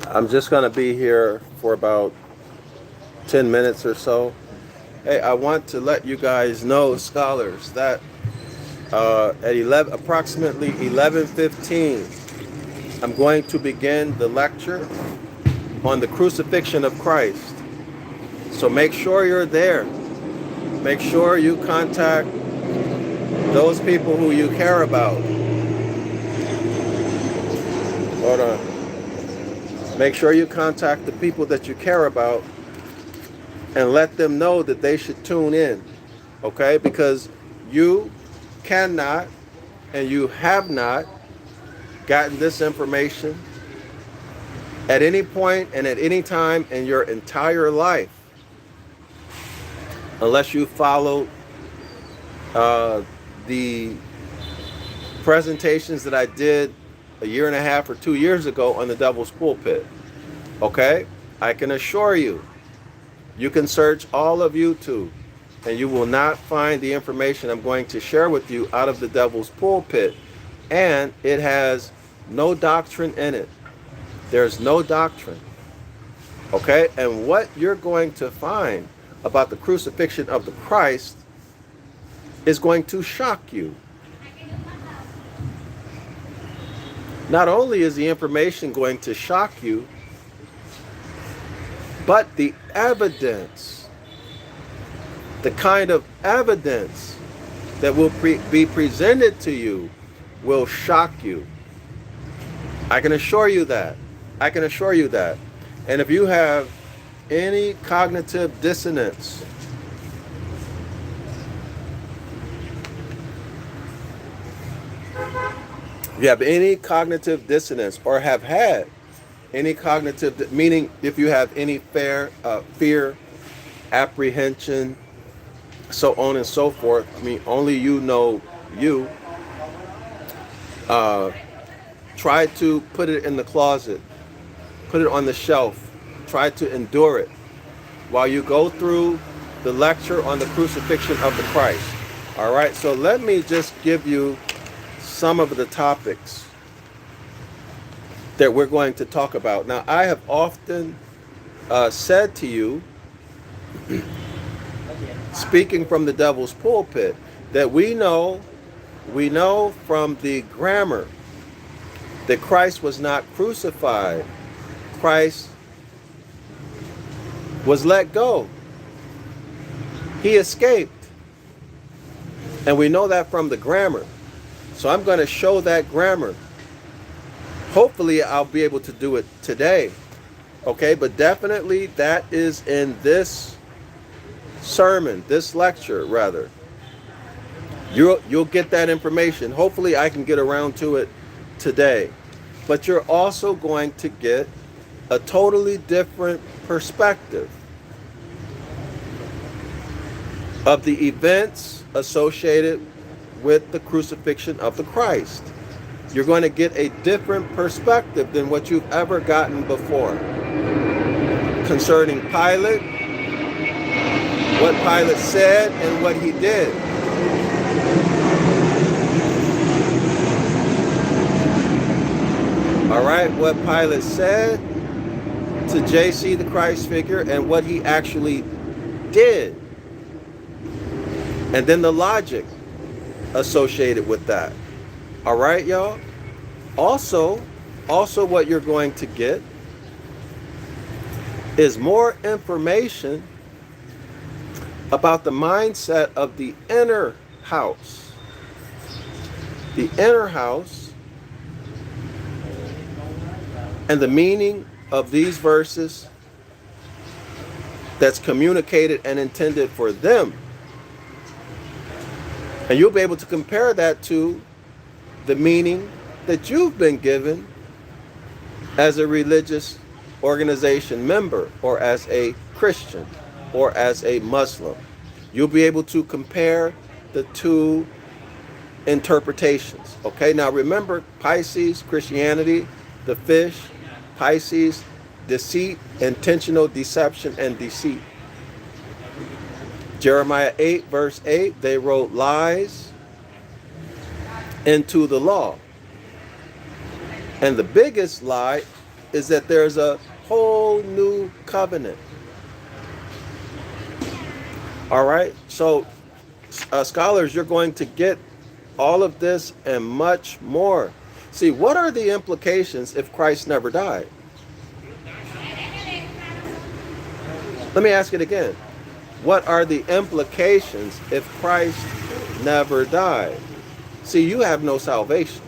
I'm just going to be here for about 10 minutes or so. Hey, I want to let you guys know, scholars, that at approximately 11:15, I'm going to begin the lecture on the crucifixion of Christ. So make sure you're there. Make sure you contact those people who you care about. Hold on. Make sure you contact the people that you care about and let them know that they should tune in. Okay? Because you cannot and you have not gotten this information at any point and at any time in your entire life unless you follow the presentations that I did a year and a half or 2 years ago on the Devil's Pulpit. Okay? I can assure you, you can search all of YouTube and you will not find the information I'm going to share with you out of the Devil's Pulpit. And it has no doctrine in it. There's no doctrine. Okay? And what you're going to find about the crucifixion of the Christ is going to shock you. Not only is the information going to shock you, but the evidence, the kind of evidence that will be presented to you will shock you. I can assure you that. I can assure you that. And if you have any cognitive dissonance, if you have any cognitive dissonance or have had any cognitive, meaning if you have any fear, apprehension, so on and so forth, I mean, only you know you. Try to put it in the closet, put it on the shelf, try to endure it while you go through the lecture on the crucifixion of the Christ. All right, so let me just give you some of the topics that we're going to talk about. Now, I have often said to you, speaking from the Devil's Pulpit, that we know from the grammar that Christ was not crucified. Christ was let go. He escaped. And we know that from the grammar. So I'm going to show that grammar. Hopefully I'll be able to do it today. Okay, but definitely that is in this sermon, this lecture rather. You'll get that information. Hopefully I can get around to it today. But you're also going to get a totally different perspective of the events associated with the crucifixion of the Christ. You're going to get a different perspective than what you've ever gotten before concerning Pilate, what Pilate said and what he did. All right, what Pilate said to JC, the Christ figure, and what he actually did. And then the logic associated with that. All right, y'all? Also what you're going to get is more information about the mindset of the inner house. The inner house and the meaning of these verses that's communicated and intended for them. And you'll be able to compare that to the meaning that you've been given as a religious organization member or as a Christian or as a Muslim. You'll be able to compare the two interpretations. Okay, now remember Pisces, Christianity, the fish, Pisces, deceit, intentional deception and deceit. Jeremiah 8 verse 8, they wrote lies into the law. And the biggest lie is that there's a whole new covenant. All right? So, scholars, you're going to get all of this and much more. See, what are the implications if Christ never died? Let me ask it again. What are the implications if Christ never died? See, you have no salvation.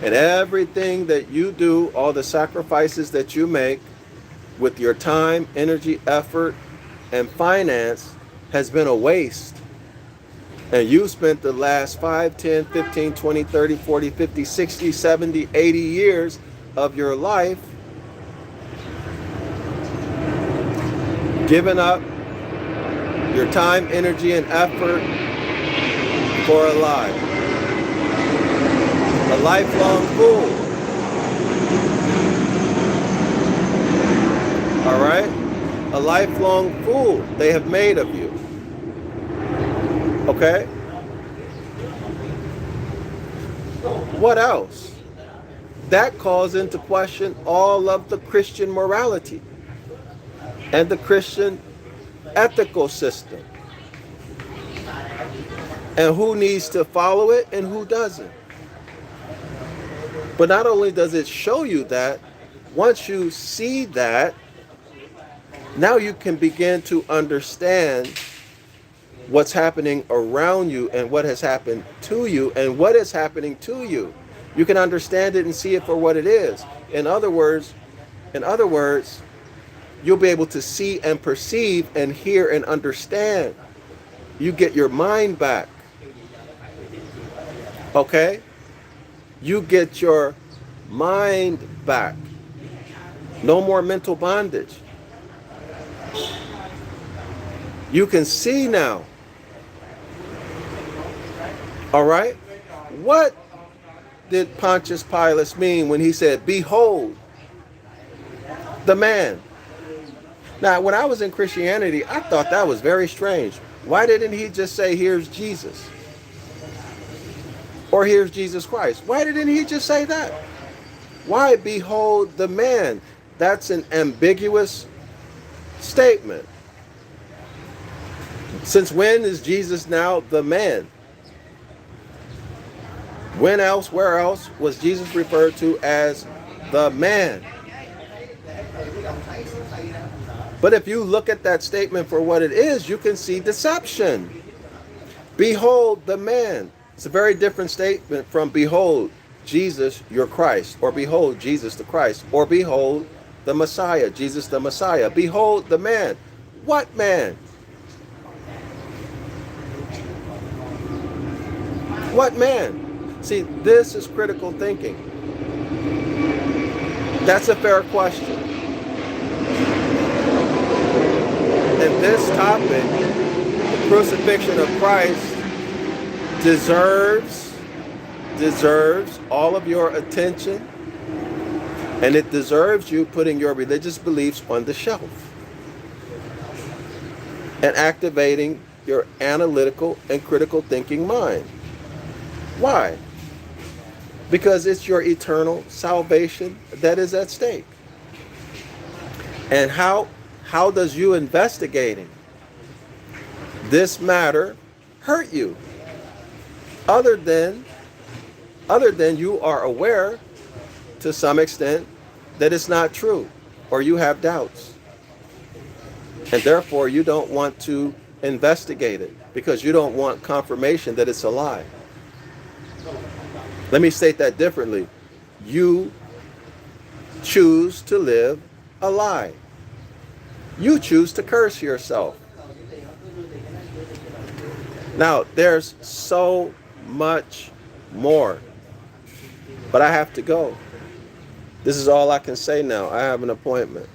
And everything that you do, all the sacrifices that you make with your time, energy, effort, and finance has been a waste. And you spent the last 5, 10, 15, 20, 30, 40, 50, 60, 70, 80 years of your life giving up your time, energy, and effort for a lie. A lifelong fool. All right? A lifelong fool they have made of you. Okay? What else? That calls into question all of the Christian morality and the Christian ethical system. And who needs to follow it and who doesn't. But not only does it show you that, once you see that, now you can begin to understand what's happening around you and what has happened to you and what is happening to you. You can understand it and see it for what it is. In other words, you'll be able to see and perceive and hear and understand. You get your mind back. Okay? You get your mind back. No more mental bondage. You can see now. All right? What did Pontius Pilate mean when he said, "Behold, the man"? Now, when I was in Christianity, I thought that was very strange. Why didn't he just say, "Here's Jesus"? Or "Here's Jesus Christ"? Why didn't he just say that? Why "Behold the man"? That's an ambiguous statement. Since when is Jesus now the man? When else, where else was Jesus referred to as the man? But if you look at that statement for what it is, you can see deception. Behold the man. It's a very different statement from "Behold Jesus your Christ," or "Behold Jesus the Christ," or "Behold the Messiah, Jesus the Messiah." Behold the man. What man? What man? See, this is critical thinking. That's a fair question. And this topic, the crucifixion of Christ, deserves all of your attention, and it deserves you putting your religious beliefs on the shelf and activating your analytical and critical thinking mind. Why? Because it's your eternal salvation that is at stake. And how does you investigating this matter hurt you? Other than you are aware to some extent that it's not true, or you have doubts. And therefore you don't want to investigate it because you don't want confirmation that it's a lie. Let me state that differently. You choose to live a lie. You choose to curse yourself. Now, there's so much more, but I have to go. This is all I can say now. I have an appointment.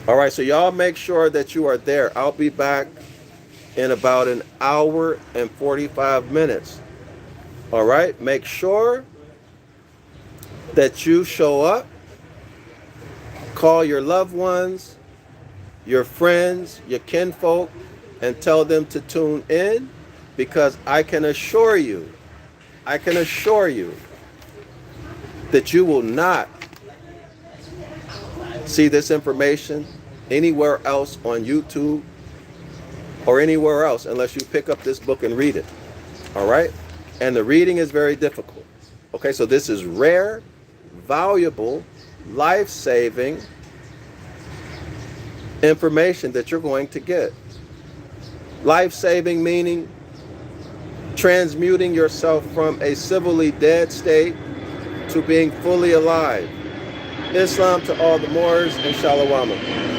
All right, so y'all make sure that you are there. I'll be back in about an hour and 45 minutes. All right, make sure that you show up. Call your loved ones, your friends, your kinfolk, and tell them to tune in, because I can assure you, that you will not see this information anywhere else on YouTube or anywhere else unless you pick up this book and read it. All right? And the reading is very difficult. Okay, so this is rare, valuable, life-saving information that you're going to get. Life-saving meaning transmuting yourself from a civilly dead state to being fully alive. Islam to all the Moors and Shalawama.